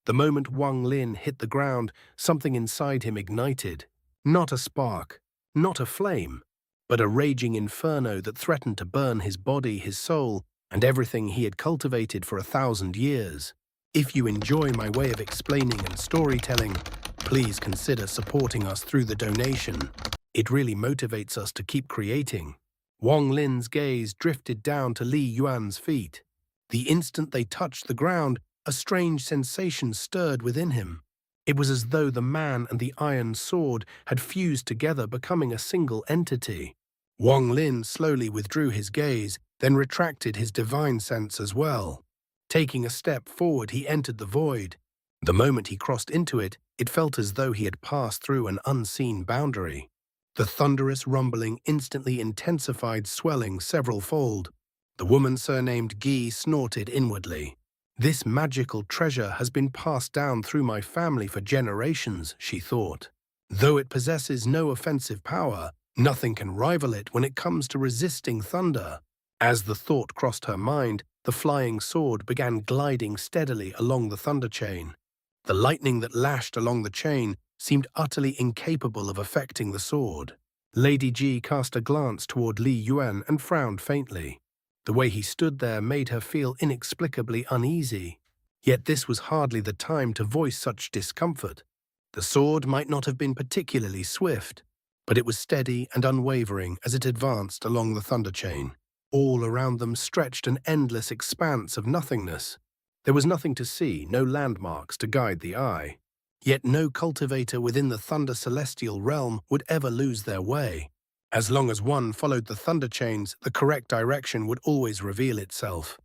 The moment Wang Lin hit the ground, something inside him ignited. Not a spark, not a flame, but a raging inferno that threatened to burn his body, his soul, and everything he had cultivated for 1,000 years. If you enjoy my way of explaining and storytelling, please consider supporting us through the donation. It really motivates us to keep creating. Wang Lin's gaze drifted down to Li Yuan's feet. The instant they touched the ground, a strange sensation stirred within him. It was as though the man and the iron sword had fused together, becoming a single entity. Wang Lin slowly withdrew his gaze, then retracted his divine sense as well. Taking a step forward, he entered the void. The moment he crossed into it, it felt as though he had passed through an unseen boundary. The thunderous rumbling instantly intensified, swelling several-fold. The woman surnamed Guy snorted inwardly. "This magical treasure has been passed down through my family for generations," she thought. "Though it possesses no offensive power, nothing can rival it when it comes to resisting thunder." As the thought crossed her mind, the flying sword began gliding steadily along the thunder chain. The lightning that lashed along the chain seemed utterly incapable of affecting the sword. Lady Ji cast a glance toward Li Yuan and frowned faintly. The way he stood there made her feel inexplicably uneasy. Yet this was hardly the time to voice such discomfort. The sword might not have been particularly swift, but it was steady and unwavering as it advanced along the thunder chain. All around them stretched an endless expanse of nothingness. There was nothing to see, no landmarks to guide the eye. Yet no cultivator within the thunder celestial realm would ever lose their way. As long as one followed the thunder chains, the correct direction would always reveal itself.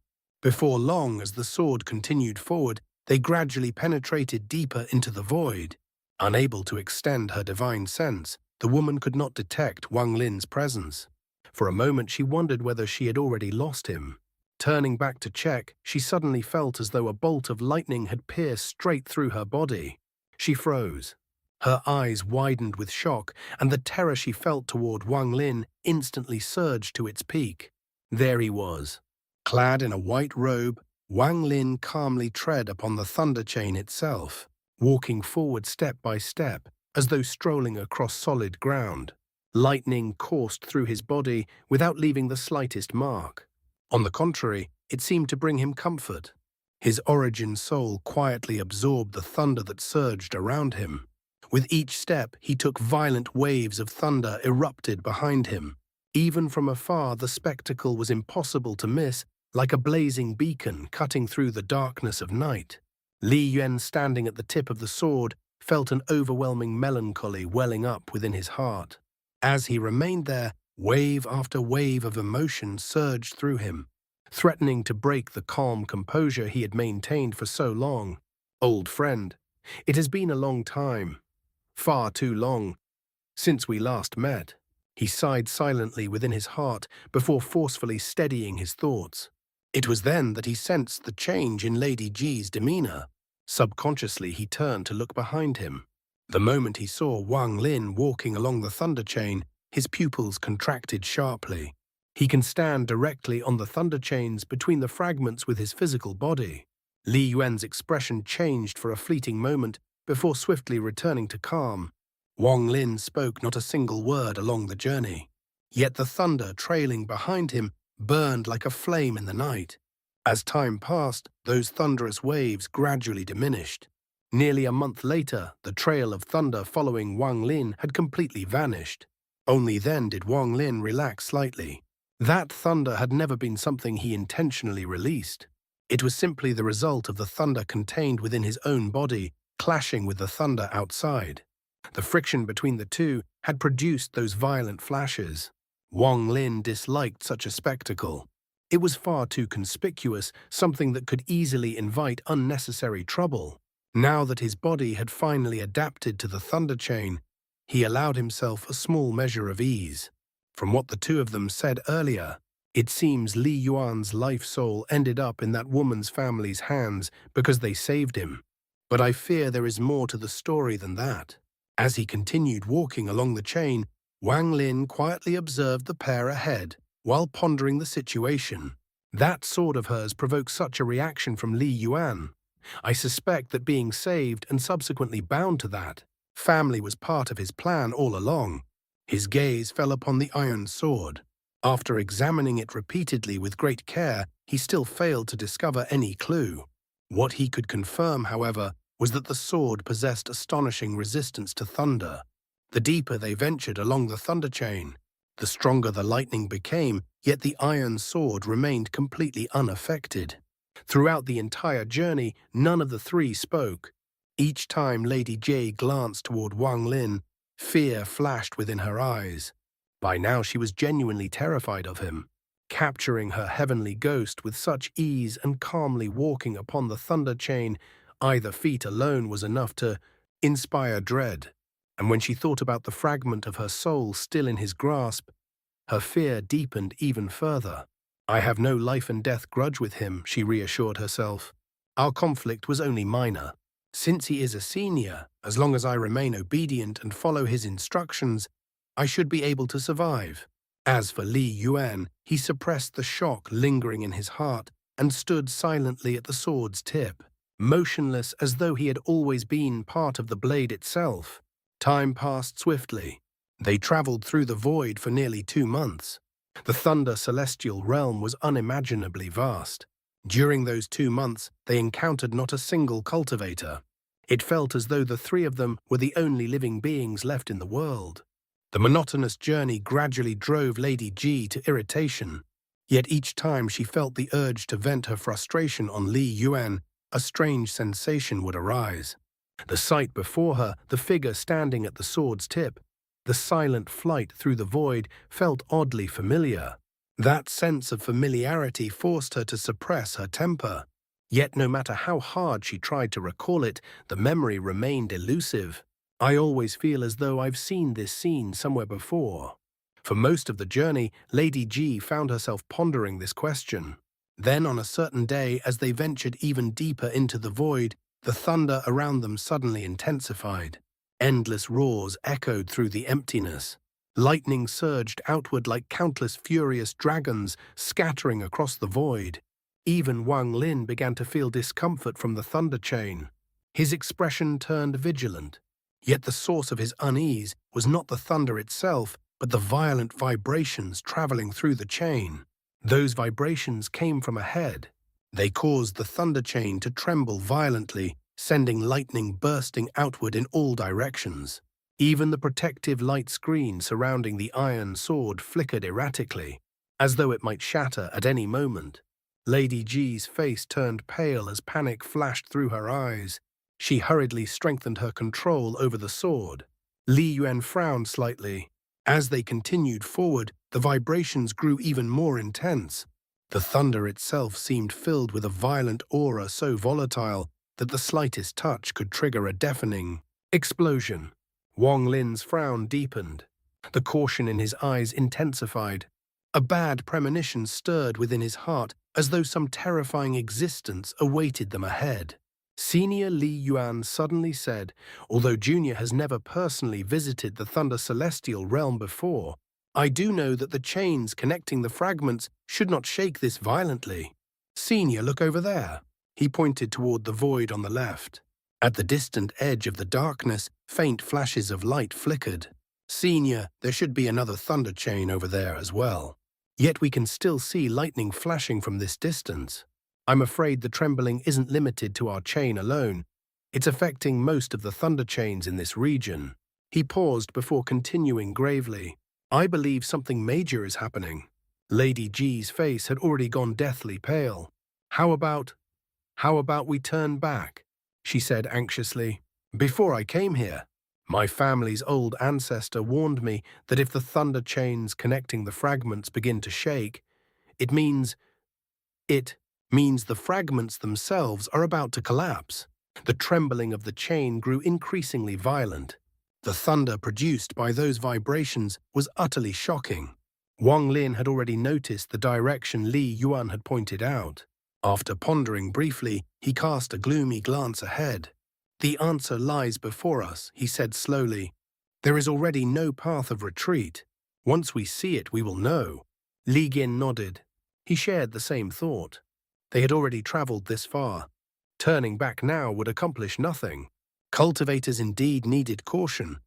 Before long, as the sword continued forward, they gradually penetrated deeper into the void. Unable to extend her divine sense, the woman could not detect Wang Lin's presence. For a moment she wondered whether she had already lost him. Turning back to check, she suddenly felt as though a bolt of lightning had pierced straight through her body. She froze. Her eyes widened with shock, and the terror she felt toward Wang Lin instantly surged to its peak. There he was. Clad in a white robe, Wang Lin calmly tread upon the thunder chain itself, walking forward step by step, as though strolling across solid ground. Lightning coursed through his body without leaving the slightest mark. On the contrary, it seemed to bring him comfort. His origin soul quietly absorbed the thunder that surged around him. With each step, he took violent waves of thunder erupted behind him. Even from afar, the spectacle was impossible to miss, like a blazing beacon cutting through the darkness of night. Li Yuan, standing at the tip of the sword, felt an overwhelming melancholy welling up within his heart. As he remained there, wave after wave of emotion surged through him, threatening to break the calm composure he had maintained for so long. "Old friend, it has been a long time. Far too long, since we last met." He sighed silently within his heart before forcefully steadying his thoughts. It was then that he sensed the change in Lady Ji's demeanor. Subconsciously, he turned to look behind him. The moment he saw Wang Lin walking along the thunder chain, his pupils contracted sharply. He can stand directly on the thunder chains between the fragments with his physical body. Li Yuan's expression changed for a fleeting moment before swiftly returning to calm. Wang Lin spoke not a single word along the journey. Yet the thunder trailing behind him burned like a flame in the night. As time passed, those thunderous waves gradually diminished. Nearly a month later, the trail of thunder following Wang Lin had completely vanished. Only then did Wang Lin relax slightly. That thunder had never been something he intentionally released. It was simply the result of the thunder contained within his own body clashing with the thunder outside. The friction between the two had produced those violent flashes. Wang Lin disliked such a spectacle. It was far too conspicuous, something that could easily invite unnecessary trouble. Now that his body had finally adapted to the thunder chain, he allowed himself a small measure of ease. From what the two of them said earlier, it seems Li Yuan's life soul ended up in that woman's family's hands because they saved him. But I fear there is more to the story than that. As he continued walking along the chain, Wang Lin quietly observed the pair ahead while pondering the situation. That sword of hers provoked such a reaction from Li Yuan. I suspect that being saved and subsequently bound to that family was part of his plan all along. His gaze fell upon the iron sword. After examining it repeatedly with great care, he still failed to discover any clue. What he could confirm, however, was that the sword possessed astonishing resistance to thunder. The deeper they ventured along the thunder chain, the stronger the lightning became, yet the iron sword remained completely unaffected. Throughout the entire journey, none of the three spoke. Each time Lady Jie glanced toward Wang Lin, fear flashed within her eyes. By now she was genuinely terrified of him. Capturing her heavenly ghost with such ease and calmly walking upon the thunder chain, either feat alone was enough to inspire dread. And when she thought about the fragment of her soul still in his grasp, her fear deepened even further. I have no life and death grudge with him, she reassured herself. Our conflict was only minor. Since he is a senior, as long as I remain obedient and follow his instructions, I should be able to survive. As for Li Yuan, he suppressed the shock lingering in his heart and stood silently at the sword's tip, motionless as though he had always been part of the blade itself. Time passed swiftly. They traveled through the void for nearly 2 months. The Thunder Celestial Realm was unimaginably vast. During those 2 months, they encountered not a single cultivator. It felt as though the three of them were the only living beings left in the world. The monotonous journey gradually drove Lady Ji to irritation. Yet each time she felt the urge to vent her frustration on Li Yuan, a strange sensation would arise. The sight before her, the figure standing at the sword's tip, the silent flight through the void, felt oddly familiar. That sense of familiarity forced her to suppress her temper. Yet no matter how hard she tried to recall it, the memory remained elusive. I always feel as though I've seen this scene somewhere before. For most of the journey, Lady Ji found herself pondering this question. Then on a certain day, as they ventured even deeper into the void, the thunder around them suddenly intensified. Endless roars echoed through the emptiness. Lightning surged outward like countless furious dragons, scattering across the void. Even Wang Lin began to feel discomfort from the thunder chain. His expression turned vigilant. Yet the source of his unease was not the thunder itself, but the violent vibrations traveling through the chain. Those vibrations came from ahead. They caused the thunder chain to tremble violently, sending lightning bursting outward in all directions. Even the protective light screen surrounding the iron sword flickered erratically, as though it might shatter at any moment. Lady Ji's face turned pale as panic flashed through her eyes. She hurriedly strengthened her control over the sword. Li Yuan frowned slightly. As they continued forward, the vibrations grew even more intense. The thunder itself seemed filled with a violent aura so volatile that the slightest touch could trigger a deafening explosion. Wang Lin's frown deepened. The caution in his eyes intensified. A bad premonition stirred within his heart, as though some terrifying existence awaited them ahead. Senior Li Yuan suddenly said, "Although Junior has never personally visited the Thunder Celestial Realm before, I do know that the chains connecting the fragments should not shake this violently. Senior, look over there." He pointed toward the void on the left. At the distant edge of the darkness, faint flashes of light flickered. "Senior, there should be another thunder chain over there as well. Yet we can still see lightning flashing from this distance. I'm afraid the trembling isn't limited to our chain alone. It's affecting most of the thunder chains in this region." He paused before continuing gravely. "I believe something major is happening." Lady Ji's face had already gone deathly pale. How about we turn back?" she said anxiously. "Before I came here, my family's old ancestor warned me that if the thunder chains connecting the fragments begin to shake, it means the fragments themselves are about to collapse." The trembling of the chain grew increasingly violent. The thunder produced by those vibrations was utterly shocking. Wang Lin had already noticed the direction Li Yuan had pointed out. After pondering briefly, he cast a gloomy glance ahead. "The answer lies before us," he said slowly. "There is already no path of retreat. Once we see it, we will know." Li Gin nodded. He shared the same thought. They had already traveled this far. Turning back now would accomplish nothing. Cultivators indeed needed caution,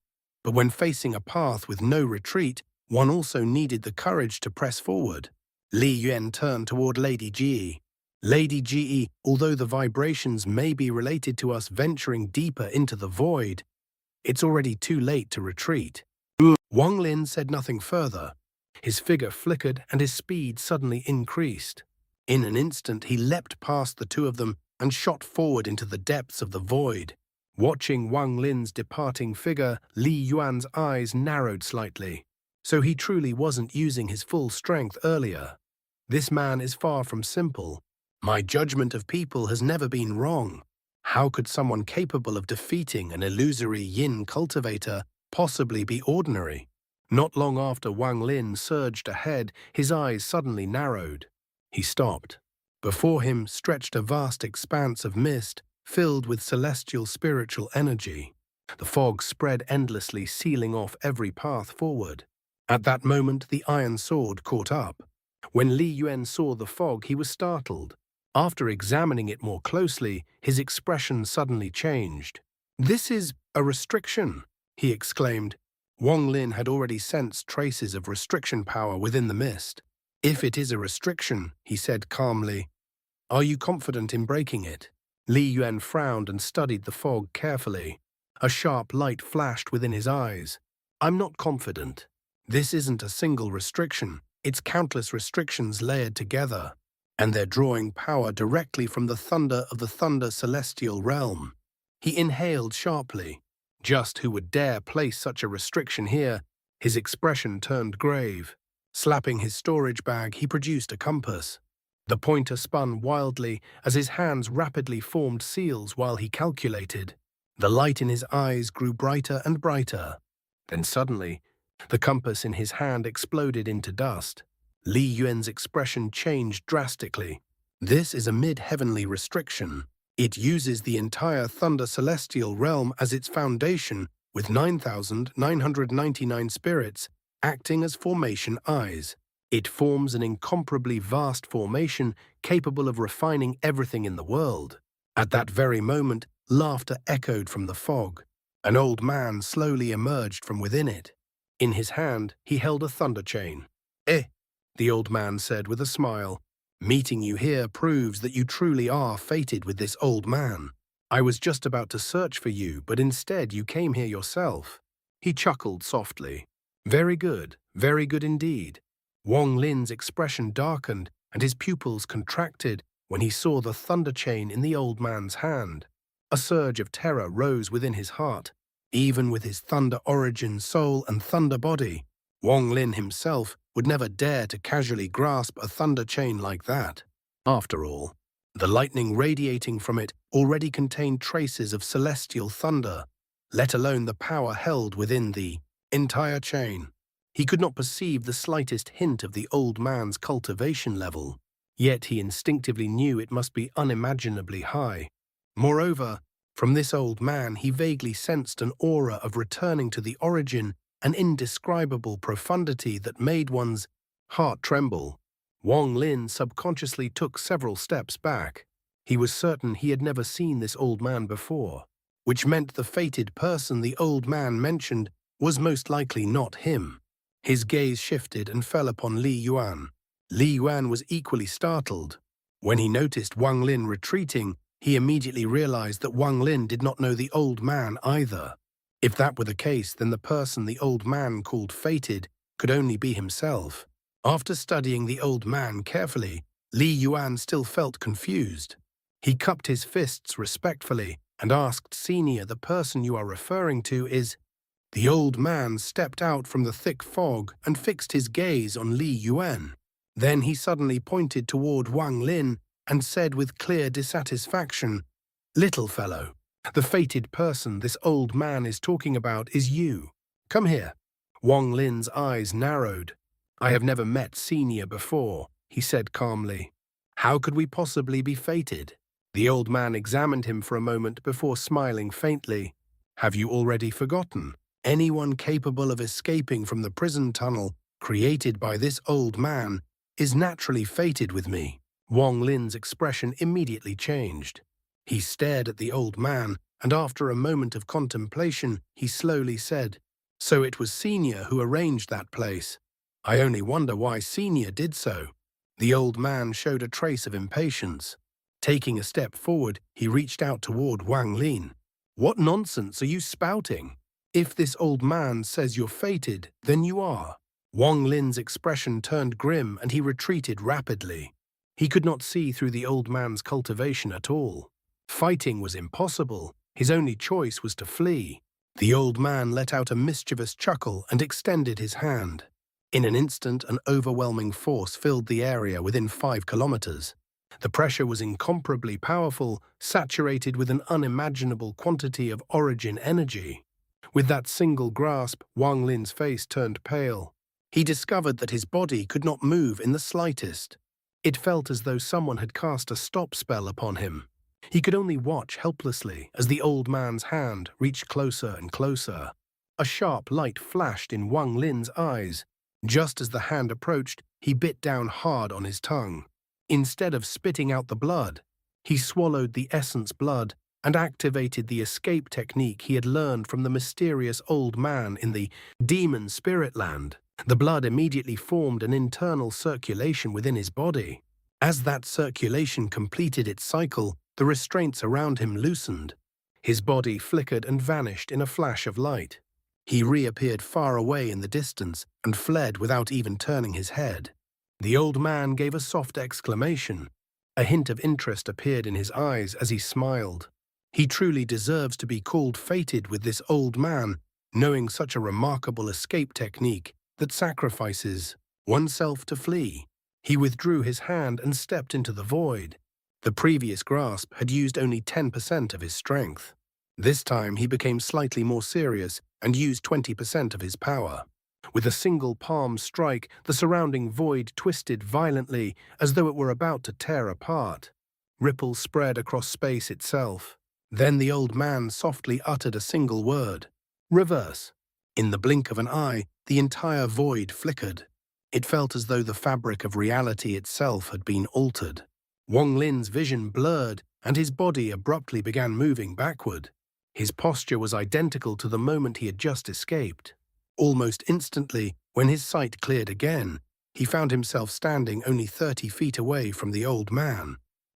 but when facing a path with no retreat, one also needed the courage to press forward. Li Yuan turned toward Lady Ji. Lady Ji, although the vibrations may be related to us venturing deeper into the void, it's already too late to retreat. Wang Lin said nothing further. His figure flickered and his speed suddenly increased. In an instant, he leapt past the two of them and shot forward into the depths of the void. Watching Wang Lin's departing figure, Li Yuan's eyes narrowed slightly. So he truly wasn't using his full strength earlier. This man is far from simple. My judgment of people has never been wrong. How could someone capable of defeating an illusory yin cultivator possibly be ordinary? Not long after Wang Lin surged ahead, his eyes suddenly narrowed. He stopped. Before him stretched a vast expanse of mist, filled with celestial spiritual energy. The fog spread endlessly, sealing off every path forward. At that moment, the iron sword caught up. When Li Yuan saw the fog, he was startled. After examining it more closely, his expression suddenly changed. "This is a restriction," he exclaimed. Wang Lin had already sensed traces of restriction power within the mist. "If it is a restriction," he said calmly, "are you confident in breaking it?" Li Yuan frowned and studied the fog carefully. A sharp light flashed within his eyes. "I'm not confident. This isn't a single restriction. It's countless restrictions layered together, and they're drawing power directly from the thunder of the thunder celestial realm." He inhaled sharply. Just who would dare place such a restriction here? His expression turned grave. Slapping his storage bag, he produced a compass. The pointer spun wildly as his hands rapidly formed seals while he calculated. The light in his eyes grew brighter and brighter. Then suddenly, the compass in his hand exploded into dust. Li Yuan's expression changed drastically. "This is a mid-heavenly restriction. It uses the entire Thunder Celestial Realm as its foundation, with 9,999 spirits acting as formation eyes. It forms an incomparably vast formation capable of refining everything in the world." At that very moment, laughter echoed from the fog. An old man slowly emerged from within it. In his hand, he held a thunder chain. "Eh," the old man said with a smile. "Meeting you here proves that you truly are fated with this old man. I was just about to search for you, but instead you came here yourself." He chuckled softly. Very good indeed." Wang Lin's expression darkened and his pupils contracted when he saw the thunder chain in the old man's hand. A surge of terror rose within his heart. Even with his thunder origin, soul, and thunder body, Wang Lin himself would never dare to casually grasp a thunder chain like that. After all, the lightning radiating from it already contained traces of celestial thunder, let alone the power held within the entire chain. He could not perceive the slightest hint of the old man's cultivation level, yet he instinctively knew it must be unimaginably high. Moreover, from this old man he vaguely sensed an aura of returning to the origin, an indescribable profundity that made one's heart tremble. Wang Lin subconsciously took several steps back. He was certain he had never seen this old man before, which meant the fated person the old man mentioned was most likely not him. His gaze shifted and fell upon Li Yuan. Li Yuan was equally startled. When he noticed Wang Lin retreating, he immediately realized that Wang Lin did not know the old man either. If that were the case, then the person the old man called fated could only be himself. After studying the old man carefully, Li Yuan still felt confused. He cupped his fists respectfully and asked, "Senior, the person you are referring to is—" The old man stepped out from the thick fog and fixed his gaze on Li Yuan. Then he suddenly pointed toward Wang Lin and said with clear dissatisfaction, "Little fellow, the fated person this old man is talking about is you. Come here." Wang Lin's eyes narrowed. "I have never met Senior before," he said calmly. "How could we possibly be fated?" The old man examined him for a moment before smiling faintly. "Have you already forgotten? Anyone capable of escaping from the prison tunnel created by this old man is naturally fated with me." Wang Lin's expression immediately changed. He stared at the old man, and after a moment of contemplation, he slowly said, "So it was Senior who arranged that place. I only wonder why Senior did so." The old man showed a trace of impatience. Taking a step forward, he reached out toward Wang Lin. "What nonsense are you spouting? If this old man says you're fated, then you are." Wang Lin's expression turned grim and he retreated rapidly. He could not see through the old man's cultivation at all. Fighting was impossible. His only choice was to flee. The old man let out a mischievous chuckle and extended his hand. In an instant, an overwhelming force filled the area within 5 kilometers. The pressure was incomparably powerful, saturated with an unimaginable quantity of origin energy. With that single grasp, Wang Lin's face turned pale. He discovered that his body could not move in the slightest. It felt as though someone had cast a stop spell upon him. He could only watch helplessly as the old man's hand reached closer and closer. A sharp light flashed in Wang Lin's eyes. Just as the hand approached, he bit down hard on his tongue. Instead of spitting out the blood, he swallowed the essence blood and activated the escape technique he had learned from the mysterious old man in the demon spirit land. The blood immediately formed an internal circulation within his body. As that circulation completed its cycle, the restraints around him loosened. His body flickered and vanished in a flash of light. He reappeared far away in the distance and fled without even turning his head. The old man gave a soft exclamation. A hint of interest appeared in his eyes as he smiled. He truly deserves to be called fated with this old man, knowing such a remarkable escape technique that sacrifices oneself to flee. He withdrew his hand and stepped into the void. The previous grasp had used only 10% of his strength. This time he became slightly more serious and used 20% of his power. With a single palm strike, the surrounding void twisted violently as though it were about to tear apart. Ripples spread across space itself. Then the old man softly uttered a single word: "Reverse." In the blink of an eye, the entire void flickered. It felt as though the fabric of reality itself had been altered. Wang Lin's vision blurred, and his body abruptly began moving backward. His posture was identical to the moment he had just escaped. Almost instantly, when his sight cleared again, he found himself standing only 30 feet away from the old man.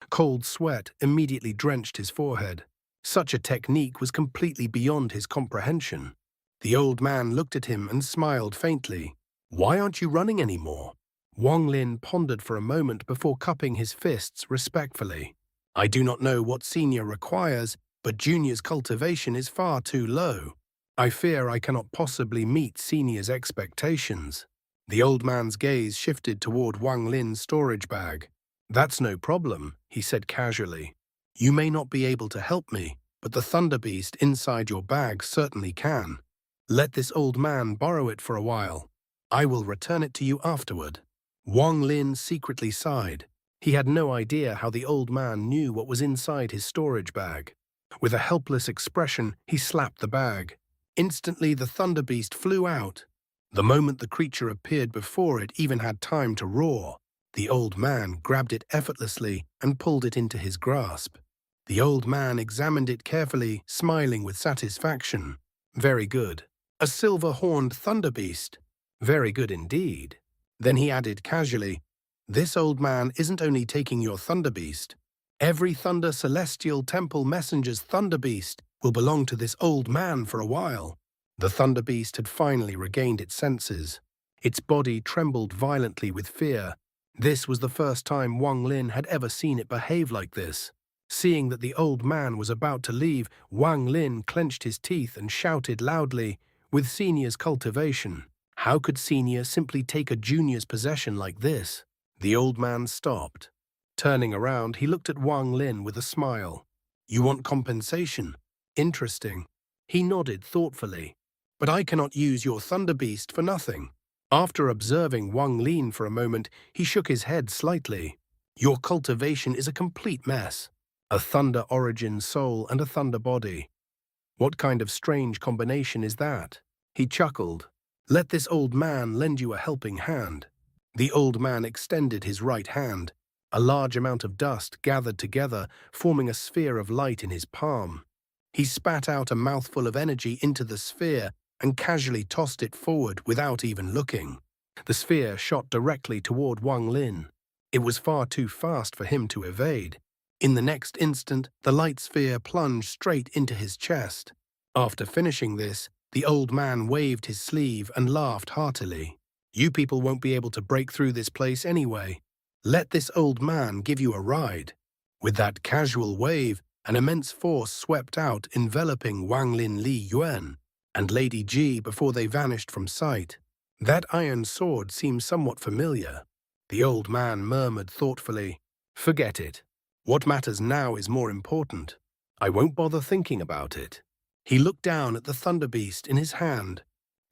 Cold sweat immediately drenched his forehead. Such a technique was completely beyond his comprehension. The old man looked at him and smiled faintly. "Why aren't you running anymore?" Wang Lin pondered for a moment before cupping his fists respectfully. "I do not know what Senior requires, but Junior's cultivation is far too low. I fear I cannot possibly meet Senior's expectations." The old man's gaze shifted toward Wang Lin's storage bag. "That's no problem," he said casually. "You may not be able to help me, but the Thunder Beast inside your bag certainly can. Let this old man borrow it for a while. I will return it to you afterward." Wang Lin secretly sighed. He had no idea how the old man knew what was inside his storage bag. With a helpless expression, he slapped the bag. Instantly, the Thunder Beast flew out. The moment the creature appeared before it even had time to roar, the old man grabbed it effortlessly and pulled it into his grasp. The old man examined it carefully, smiling with satisfaction. "Very good. A silver-horned Thunder Beast. Very good indeed." Then he added casually, "This old man isn't only taking your Thunder Beast. Every Thunder Celestial Temple Messenger's Thunder Beast will belong to this old man for a while." The Thunder Beast had finally regained its senses. Its body trembled violently with fear. This was the first time Wang Lin had ever seen it behave like this. Seeing that the old man was about to leave, Wang Lin clenched his teeth and shouted loudly, "With Senior's cultivation, how could Senior simply take a Junior's possession like this?" The old man stopped. Turning around, he looked at Wang Lin with a smile. "You want compensation? Interesting." He nodded thoughtfully. "But I cannot use your Thunder Beast for nothing." After observing Wang Lin for a moment, he shook his head slightly. "Your cultivation is a complete mess. A Thunder origin soul and a Thunder body. What kind of strange combination is that?" He chuckled. "Let this old man lend you a helping hand." The old man extended his right hand. A large amount of dust gathered together, forming a sphere of light in his palm. He spat out a mouthful of energy into the sphere and casually tossed it forward without even looking. The sphere shot directly toward Wang Lin. It was far too fast for him to evade. In the next instant, the light sphere plunged straight into his chest. After finishing this, the old man waved his sleeve and laughed heartily. "You people won't be able to break through this place anyway. Let this old man give you a ride." With that casual wave, an immense force swept out, enveloping Wang Lin, Li Yuan, and Lady Ji before they vanished from sight. "That iron sword seems somewhat familiar," the old man murmured thoughtfully. "Forget it. What matters now is more important. I won't bother thinking about it." He looked down at the thunder beast in his hand.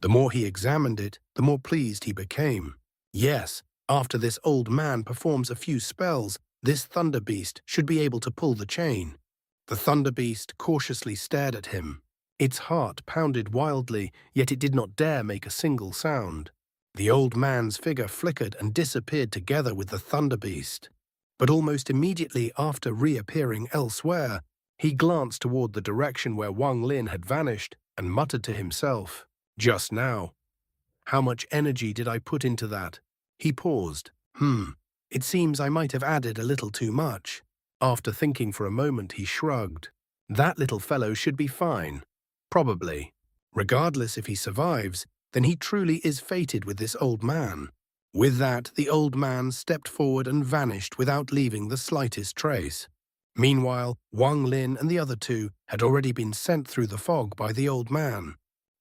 The more he examined it, the more pleased he became. Yes, after this old man performs a few spells, this thunder beast should be able to pull the chain. The thunder beast cautiously stared at him. Its heart pounded wildly, yet it did not dare make a single sound. The old man's figure flickered and disappeared together with the thunder beast. But almost immediately after reappearing elsewhere, he glanced toward the direction where Wang Lin had vanished and muttered to himself, "Just now. How much energy did I put into that?" He paused. It seems I might have added a little too much." After thinking for a moment, he shrugged. "That little fellow should be fine. Probably. Regardless if he survives, then he truly is fated with this old man." With that, the old man stepped forward and vanished without leaving the slightest trace. Meanwhile, Wang Lin and the other two had already been sent through the fog by the old man.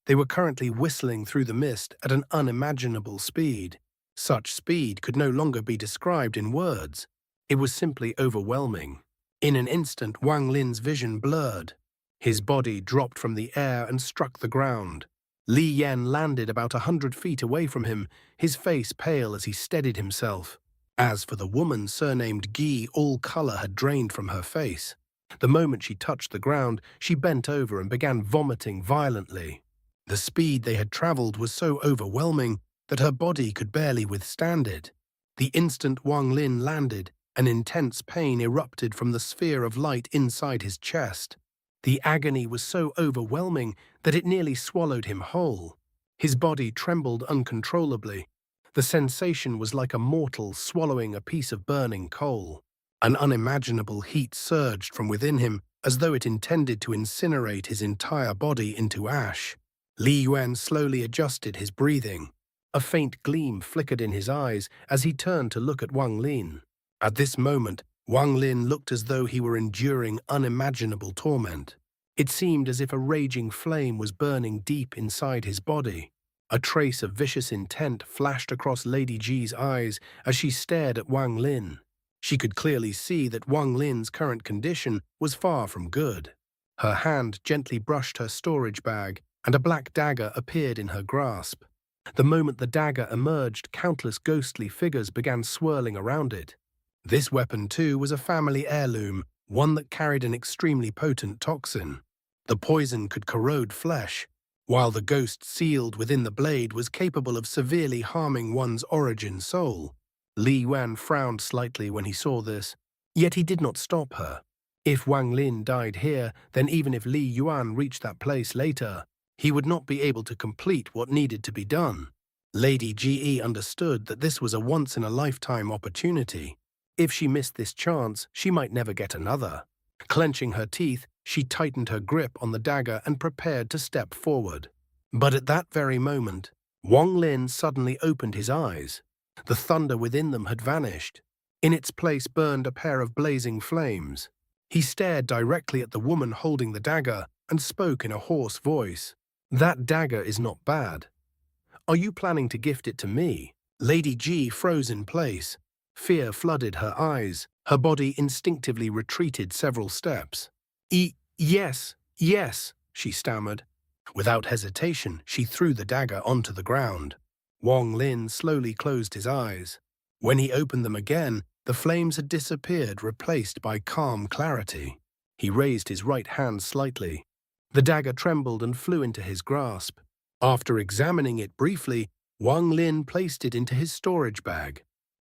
They were currently whistling through the mist at an unimaginable speed. Such speed could no longer be described in words. It was simply overwhelming. In an instant, Wang Lin's vision blurred. His body dropped from the air and struck the ground. Li Yan landed about 100 feet away from him, his face pale as he steadied himself. As for the woman surnamed Gi, all color had drained from her face. The moment she touched the ground, she bent over and began vomiting violently. The speed they had traveled was so overwhelming that her body could barely withstand it. The instant Wang Lin landed, an intense pain erupted from the sphere of light inside his chest. The agony was so overwhelming that it nearly swallowed him whole. His body trembled uncontrollably. The sensation was like a mortal swallowing a piece of burning coal. An unimaginable heat surged from within him as though it intended to incinerate his entire body into ash. Li Yuan slowly adjusted his breathing. A faint gleam flickered in his eyes as he turned to look at Wang Lin. At this moment, Wang Lin looked as though he were enduring unimaginable torment. It seemed as if a raging flame was burning deep inside his body. A trace of vicious intent flashed across Lady Ji's eyes as she stared at Wang Lin. She could clearly see that Wang Lin's current condition was far from good. Her hand gently brushed her storage bag, and a black dagger appeared in her grasp. The moment the dagger emerged, countless ghostly figures began swirling around it. This weapon, too, was a family heirloom, one that carried an extremely potent toxin. The poison could corrode flesh, while the ghost sealed within the blade was capable of severely harming one's origin soul. Li Yuan frowned slightly when he saw this, yet he did not stop her. If Wang Lin died here, then even if Li Yuan reached that place later, he would not be able to complete what needed to be done. Lady Ge understood that this was a once-in-a-lifetime opportunity. If she missed this chance, she might never get another. Clenching her teeth, she tightened her grip on the dagger and prepared to step forward. But at that very moment, Wang Lin suddenly opened his eyes. The thunder within them had vanished. In its place burned a pair of blazing flames. He stared directly at the woman holding the dagger and spoke in a hoarse voice. "That dagger is not bad. Are you planning to gift it to me?" Lady Ji froze in place. Fear flooded her eyes. Her body instinctively retreated several steps. Yes, she stammered. Without hesitation, she threw the dagger onto the ground. Wang Lin slowly closed his eyes. When he opened them again, the flames had disappeared, replaced by calm clarity. He raised his right hand slightly. The dagger trembled and flew into his grasp. After examining it briefly, Wang Lin placed it into his storage bag.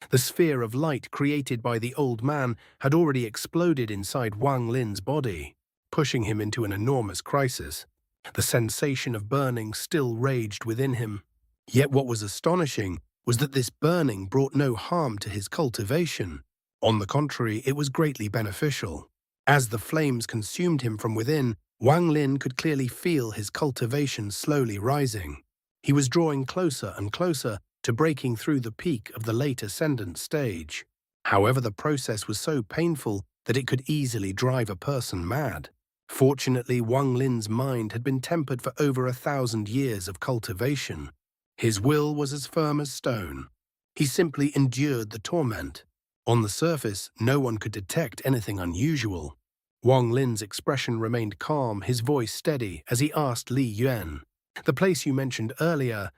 The sphere of light created by the old man had already exploded inside Wang Lin's body, pushing him into an enormous crisis. The sensation of burning still raged within him. Yet what was astonishing was that this burning brought no harm to his cultivation. On the contrary, it was greatly beneficial. As the flames consumed him from within, Wang Lin could clearly feel his cultivation slowly rising. He was drawing closer and closer to breaking through the peak of the late ascendant stage. However, the process was so painful that it could easily drive a person mad. Fortunately, Wang Lin's mind had been tempered for over 1,000 years of cultivation. His will was as firm as stone. He simply endured the torment. On the surface, no one could detect anything unusual. Wang Lin's expression remained calm, his voice steady, as he asked Li Yuan, "The place you mentioned earlier,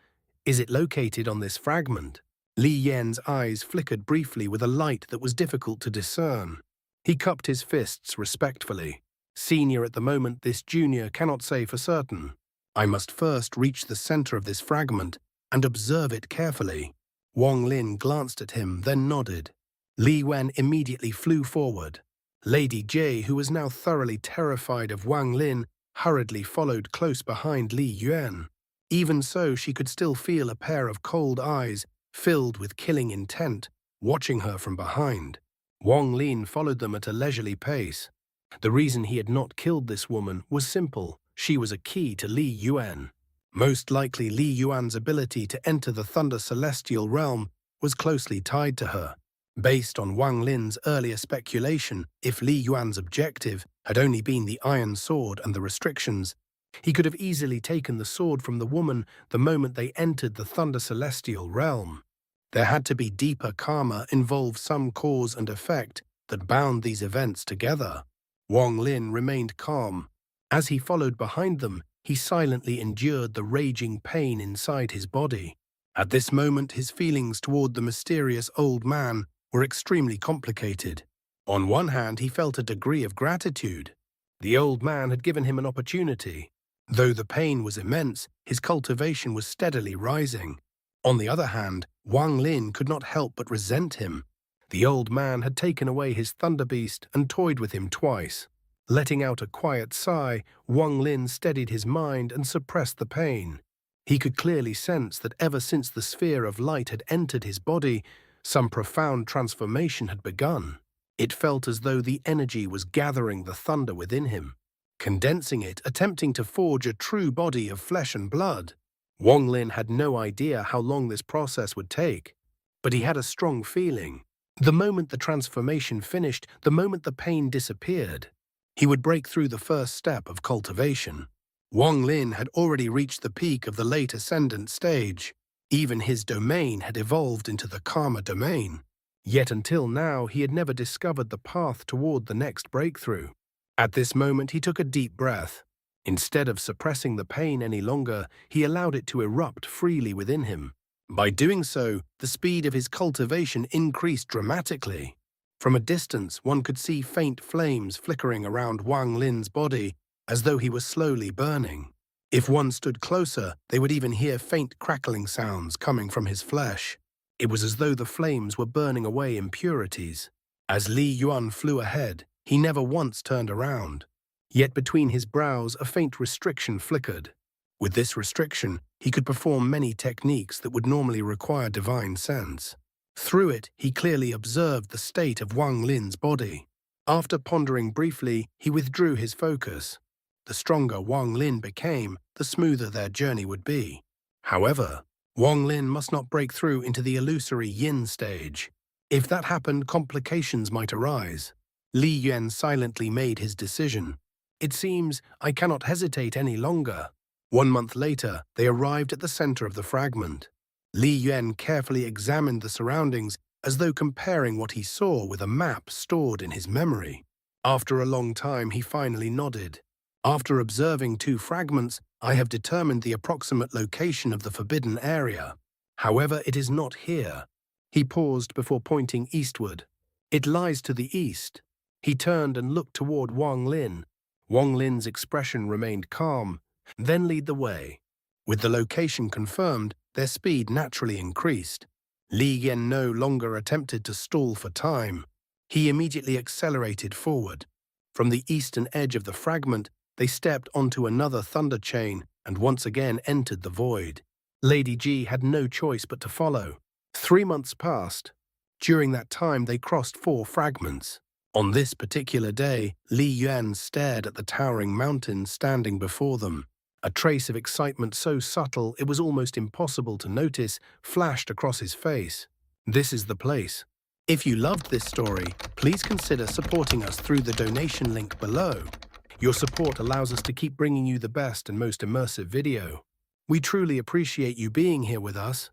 is it located on this fragment?" Li Yuan's eyes flickered briefly with a light that was difficult to discern. He cupped his fists respectfully. "Senior at the moment, this junior cannot say for certain. I must first reach the center of this fragment and observe it carefully." Wang Lin glanced at him, then nodded. Li Yuan immediately flew forward. Lady Jie, who was now thoroughly terrified of Wang Lin, hurriedly followed close behind Li Yuan. Even so, she could still feel a pair of cold eyes, filled with killing intent, watching her from behind. Wang Lin followed them at a leisurely pace. The reason he had not killed this woman was simple. She was a key to Li Yuan. Most likely, Li Yuan's ability to enter the Thunder Celestial realm was closely tied to her. Based on Wang Lin's earlier speculation, if Li Yuan's objective had only been the Iron Sword and the restrictions, he could have easily taken the sword from the woman the moment they entered the Thunder Celestial realm. There had to be deeper karma involved, some cause and effect that bound these events together. Wang Lin remained calm. As he followed behind them, he silently endured the raging pain inside his body. At this moment, his feelings toward the mysterious old man were extremely complicated. On one hand, he felt a degree of gratitude. The old man had given him an opportunity. Though the pain was immense, his cultivation was steadily rising. On the other hand, Wang Lin could not help but resent him. The old man had taken away his thunder beast and toyed with him twice. Letting out a quiet sigh, Wang Lin steadied his mind and suppressed the pain. He could clearly sense that ever since the sphere of light had entered his body, some profound transformation had begun. It felt as though the energy was gathering the thunder within him, condensing it, attempting to forge a true body of flesh and blood. Wang Lin had no idea how long this process would take, but he had a strong feeling. The moment the transformation finished, the moment the pain disappeared, he would break through the first step of cultivation. Wang Lin had already reached the peak of the late ascendant stage. Even his domain had evolved into the karma domain. Yet until now, he had never discovered the path toward the next breakthrough. At this moment, he took a deep breath. Instead of suppressing the pain any longer, he allowed it to erupt freely within him. By doing so, the speed of his cultivation increased dramatically. From a distance, one could see faint flames flickering around Wang Lin's body, as though he was slowly burning. If one stood closer, they would even hear faint crackling sounds coming from his flesh. It was as though the flames were burning away impurities. As Li Yuan flew ahead, he never once turned around. Yet between his brows, a faint restriction flickered. With this restriction, he could perform many techniques that would normally require divine sense. Through it, he clearly observed the state of Wang Lin's body. After pondering briefly, he withdrew his focus. The stronger Wang Lin became, the smoother their journey would be. However, Wang Lin must not break through into the illusory yin stage. If that happened, complications might arise. Li Yuan silently made his decision. "It seems I cannot hesitate any longer." 1 month later, they arrived at the center of the fragment. Li Yuan carefully examined the surroundings as though comparing what he saw with a map stored in his memory. After a long time, he finally nodded. "After observing 2 fragments, I have determined the approximate location of the forbidden area. However, it is not here." He paused before pointing eastward. "It lies to the east." He turned and looked toward Wang Lin. Wang Lin's expression remained calm. "Then lead the way." With the location confirmed, their speed naturally increased. Li Yan no longer attempted to stall for time. He immediately accelerated forward. From the eastern edge of the fragment, they stepped onto another thunder chain and once again entered the void. Lady Ji had no choice but to follow. 3 months passed. During that time, they crossed 4 fragments. On this particular day, Li Yuan stared at the towering mountain standing before them. A trace of excitement so subtle it was almost impossible to notice flashed across his face. This is the place. If you loved this story, please consider supporting us through the donation link below. Your support allows us to keep bringing you the best and most immersive video. We truly appreciate you being here with us.